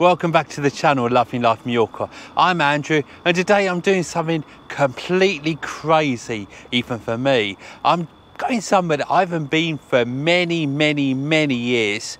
welcome back to the channel Lovely Life Mallorca. I'm Andrew and today I'm doing something completely crazy, even for me. I'm going somewhere that I haven't been for many years.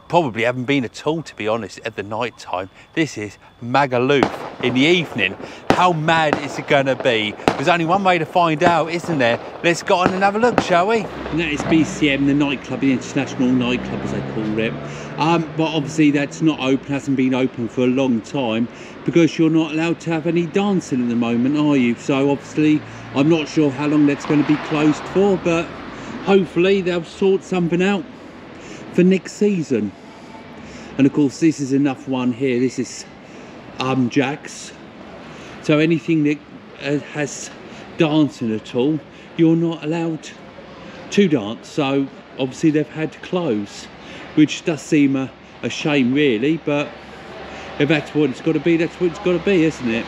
Probably haven't been at all, to be honest, at the night time. This is Magaluf in the evening. How mad is it gonna be? There's only one way to find out, isn't there? Let's go on and have a look, shall we? And that is BCM, the nightclub, the international nightclub as they call it. But obviously that's not open, hasn't been open for a long time because you're not allowed to have any dancing at the moment, are you? So obviously I'm not sure how long that's going to be closed for, but hopefully they'll sort something out for next season. And of course this is enough one here. This is Jack's. So anything that has dancing at all, you're not allowed to dance. So obviously they've had to close, which does seem a shame really, but if that's what it's got to be, that's what it's got to be, isn't it?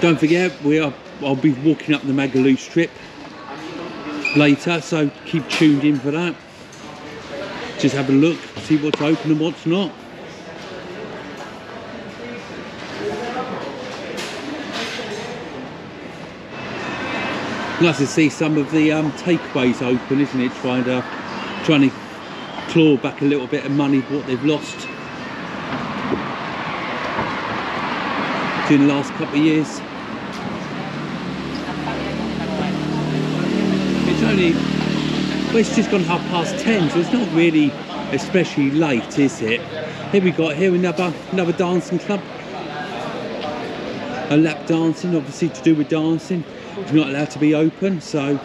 Don't forget, I'll be walking up the Magaluf strip later, so keep tuned in for that. Just have a look, see what's open and what's not. Nice to see some of the takeaways open, isn't it? Trying to claw back a little bit of money what they've lost during the last couple of years. Well, it's just gone 10:30, so it's not really especially late, is it? Here we got another dancing club, a lap dancing, obviously to do with dancing. It's not allowed to be open, so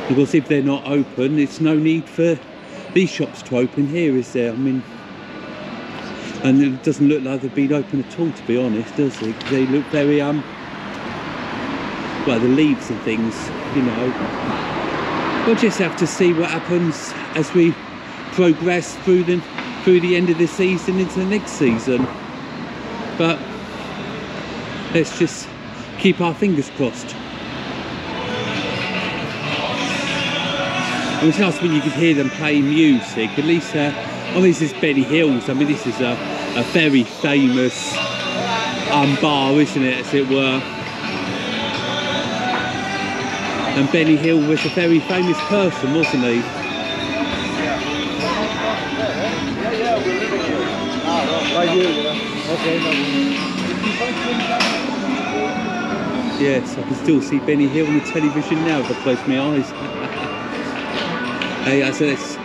of course if they're not open, it's no need for these shops to open here, is there? I mean, and it doesn't look like they've been open at all, to be honest, does it? They look very well, the leaves and things, you know. We'll just have to see what happens as we progress through the end of the season into the next season. But let's just keep our fingers crossed. It was nice when you could hear them playing music. At least, I mean, this is Benny Hill's. I mean, this is a very famous bar, isn't it, as it were? And Benny Hill was a very famous person, wasn't he? Yes, I can still see Benny Hill on the television now if I close my eyes. Hey, so it's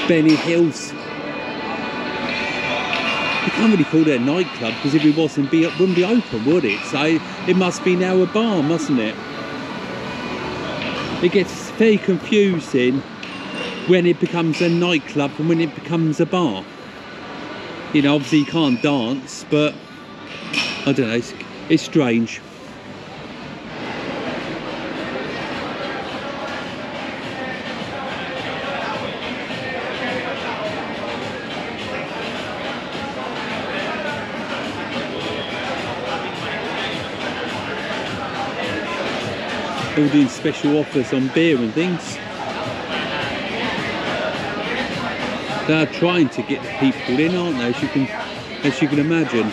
Benny Hill's. You can't really call it a nightclb because if it wasn't, wouldn't be open, would it? So it must be now a bar, mustn't it? It gets very confusing when it becomes a nightclub and when it becomes a bar. You know, obviously you can't dance, but I don't know, it's strange. All doing special offers on beer and things. They're trying to get the people in, aren't they? As you can imagine.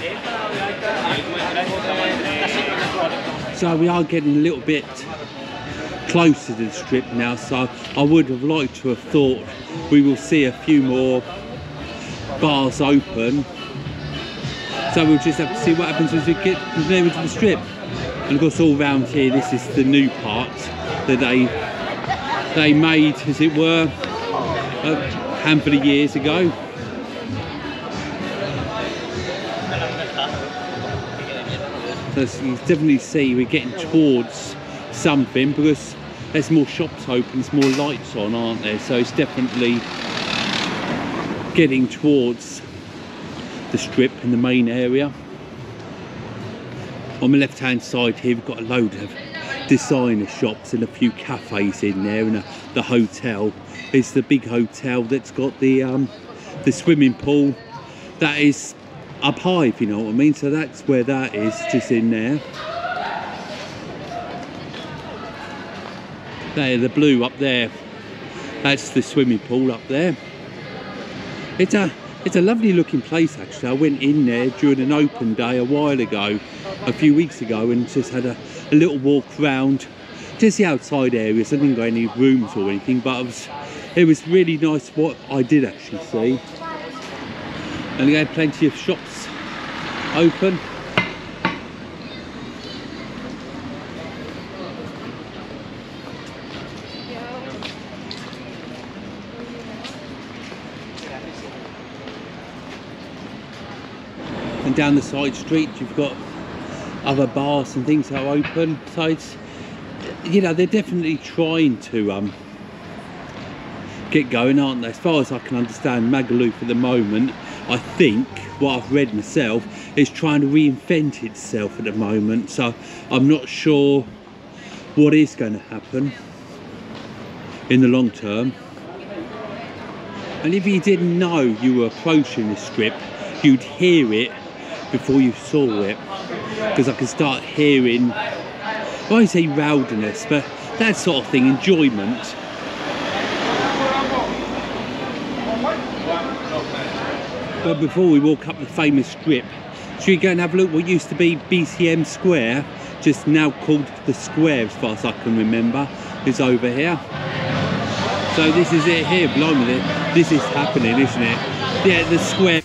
So we are getting a little bit closer to the strip now. So I would have liked to have thought we will see a few more bars open. So we'll just have to see what happens as we get nearer to the strip. And of course all round here, this is the new part that they made, as it were, a handful of years ago. So you definitely see we're getting towards something because there's more shops open, there's more lights on, aren't there? So it's definitely getting towards the strip in the main area. On the left hand side here we've got a load of designer shops and a few cafes in there, and the hotel. It's the big hotel that's got the swimming pool that is up high, if you know what I mean. So that's where that is, just in there. There, the blue up there, that's the swimming pool up there. It's a lovely looking place actually. I went in there during an open day a while ago, a few weeks ago, and just had a little walk around, just the outside areas. I didn't go any rooms or anything, but it was really nice what I did actually see. And they had plenty of shops open. And down the side street you've got other bars and things that are open, so it's, you know, they're definitely trying to get going, aren't they? As far as I can understand, Magaluf at the moment, I think what I've read myself, is trying to reinvent itself at the moment, so I'm not sure what is going to happen in the long term. And if you didn't know you were approaching the strip, you'd hear it before you saw it, because I can start hearing, I won't say rowdiness, but that sort of thing, enjoyment. But before we walk up the famous strip, should we go and have a look what used to be BCM Square, just now called the Square as far as I can remember, is over here. So this is it here, blimey, this is happening, isn't it? Yeah, the Square.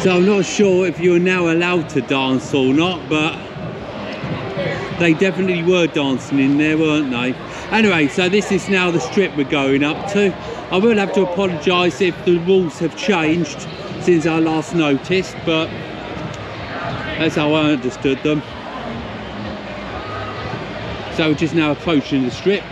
So I'm not sure if you're now allowed to dance or not, but they definitely were dancing in there, weren't they? Anyway, so this is now the strip we're going up to. I will have to apologise if the rules have changed since I last noticed, but that's how I understood them. So we're just now approaching the strip.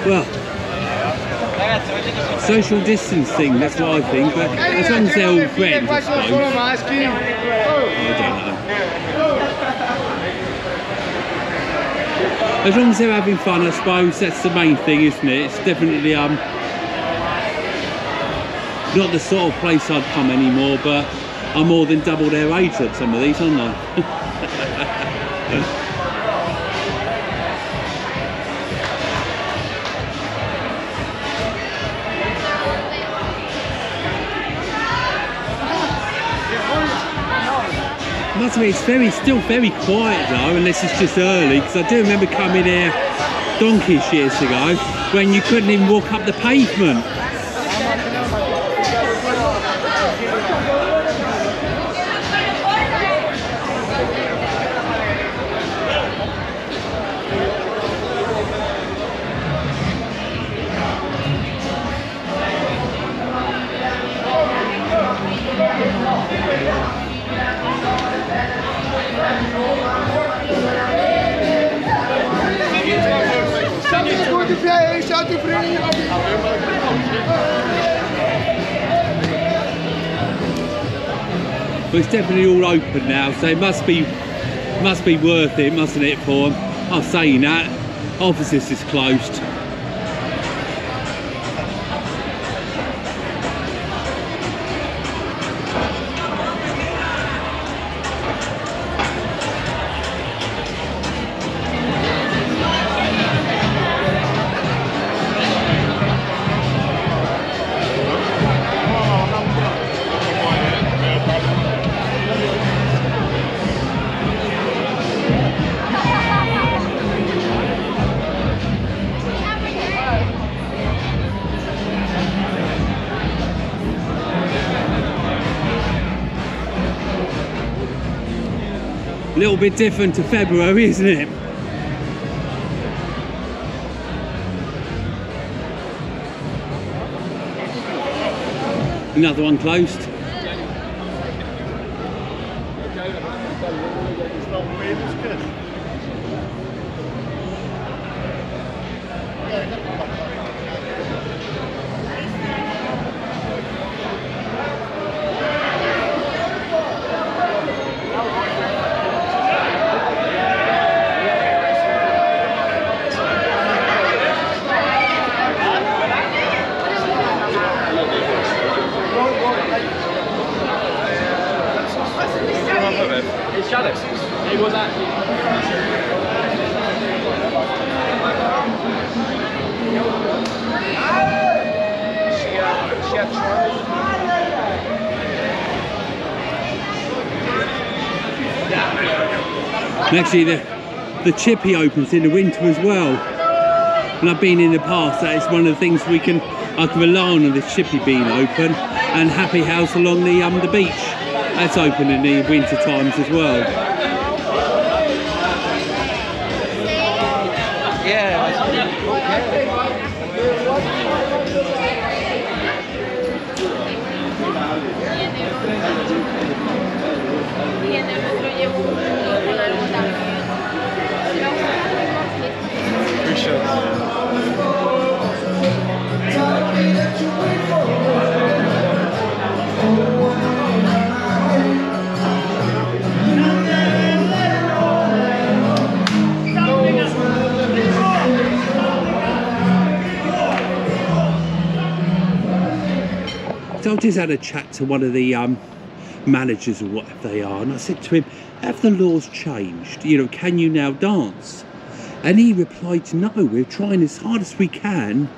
Well, social distancing, that's what I think, but as long as they're all friends, I suppose. I don't know. As long as they're having fun, I suppose, that's the main thing, isn't it? It's definitely not the sort of place I'd come anymore, but I'm more than double their age at some of these, aren't I? Must admit, it's still very quiet though, unless it's just early, because I do remember coming here donkeys years ago when you couldn't even walk up the pavement. But it's definitely all open now, so it must be worth it, mustn't it, for them? I'm saying that, offices is closed. A little bit different to February, isn't it? Another one closed. And actually the chippy opens in the winter as well. And I've been in the past, that is one of the things I can rely on this chippy being open. And Happy House along the beach, that's open in the winter times as well. So I just had a chat to one of the managers or whatever they are, and I said to him, have the laws changed? You know, can you now dance? And he replied, no, we're trying as hard as we can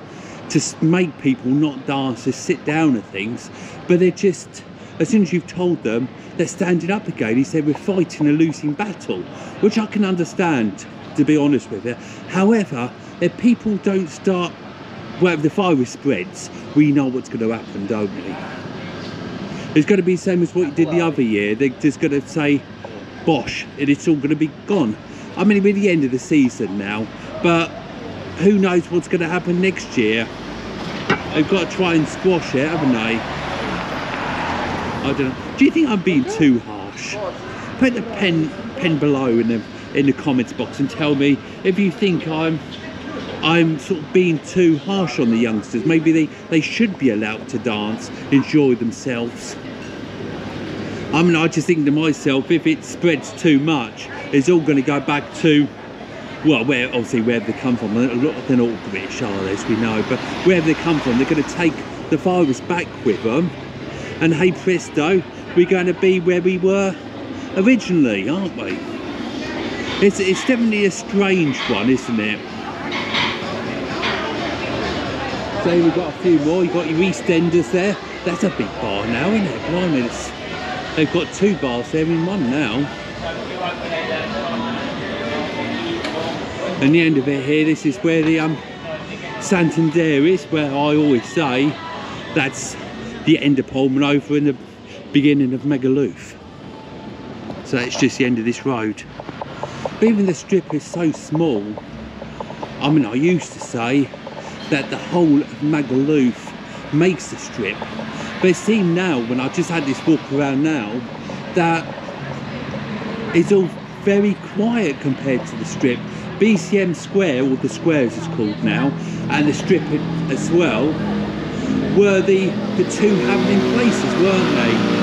to make people not dance, to sit down and things, but they're just, as soon as you've told them, they're standing up again. He said, we're fighting a losing battle, which I can understand, to be honest with you. However, if people don't start, well, if the virus spreads, we know what's going to happen, don't we? It's going to be the same as what you did the other year. They're just going to say, bosh, and it's all going to be gone. I mean, we're at the end of the season now, but who knows what's going to happen next year? They've got to try and squash it, haven't they? I don't know. Do you think I'm being too harsh? Put the pen below in the comments box and tell me if you think I'm sort of being too harsh on the youngsters. Maybe they should be allowed to dance, enjoy themselves. I mean, I just think to myself, if it spreads too much, it's all going to go back to, well, obviously wherever they come from. They're not British, are they, as we know, but wherever they come from, they're going to take the virus back with them. And hey presto, we're going to be where we were originally, aren't we? It's definitely a strange one, isn't it? So we've got a few more. You've got your EastEnders there. That's a big bar now, isn't it? Blimey, they've got two bars there in one now. And the end of it here, this is where the Santander is, where I always say that's the end of Pullman over in the beginning of Magaluf. So it's just the end of this road. But even the strip is so small. I mean, I used to say that the whole of Magaluf makes the strip, but it seems now, when I just had this walk around now, that it's all very quiet compared to the strip. BCM Square, or the square as it's called now, and the strip as well, were the two happening places, weren't they?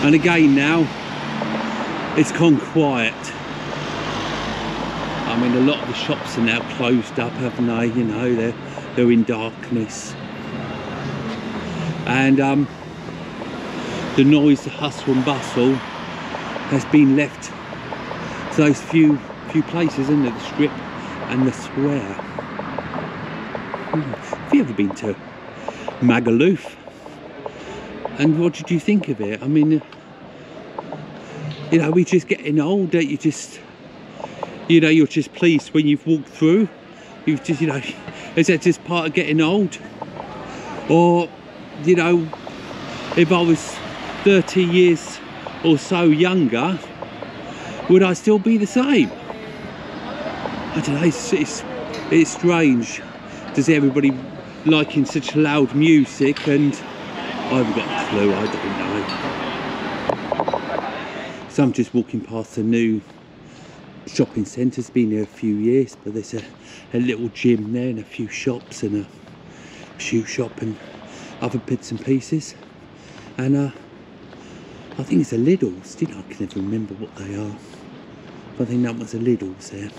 And again now, it's gone quiet. I mean, a lot of the shops are now closed up, haven't they? You know, they're in darkness. And the noise, the hustle and bustle has been left to those few places, isn't it? The strip and the square. Have you ever been to Magaluf? And what did you think of it? I mean, you know, we're just getting older. You just, you know, you're just pleased when you've walked through You just, you know, is that just part of getting old? Or, you know, if I was 30 years or so younger, would I still be the same? I don't know, it's strange to see everybody liking such loud music, and I haven't got a clue, I don't know. So I'm just walking past a new shopping centre. It's been there a few years, but there's a little gym there and a few shops and a shoe shop and other bits and pieces. And I think it's a Lidl's. You know, I can never remember what they are. But I think that was a Lidl's there.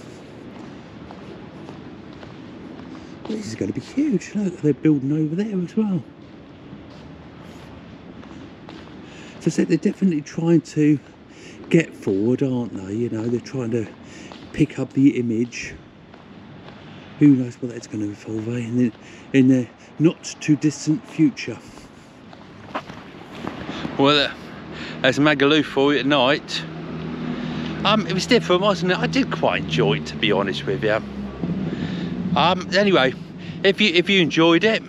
Well, this is going to be huge. Look, they're building over there as well. So I said they're definitely trying to get forward, aren't they? You know, they're trying to pick up the image. Who knows what that's going to evolve in the not too distant future. Well, that's Magaluf for you at night. It was different, wasn't it? I did quite enjoy it, to be honest with you. Anyway, if you enjoyed it,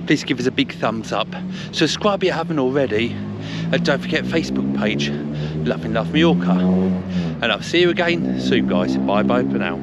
please give us a big thumbs up. Subscribe if you haven't already, and don't forget Facebook page, Love Mallorca. And I'll see you again soon, guys. Bye bye for now.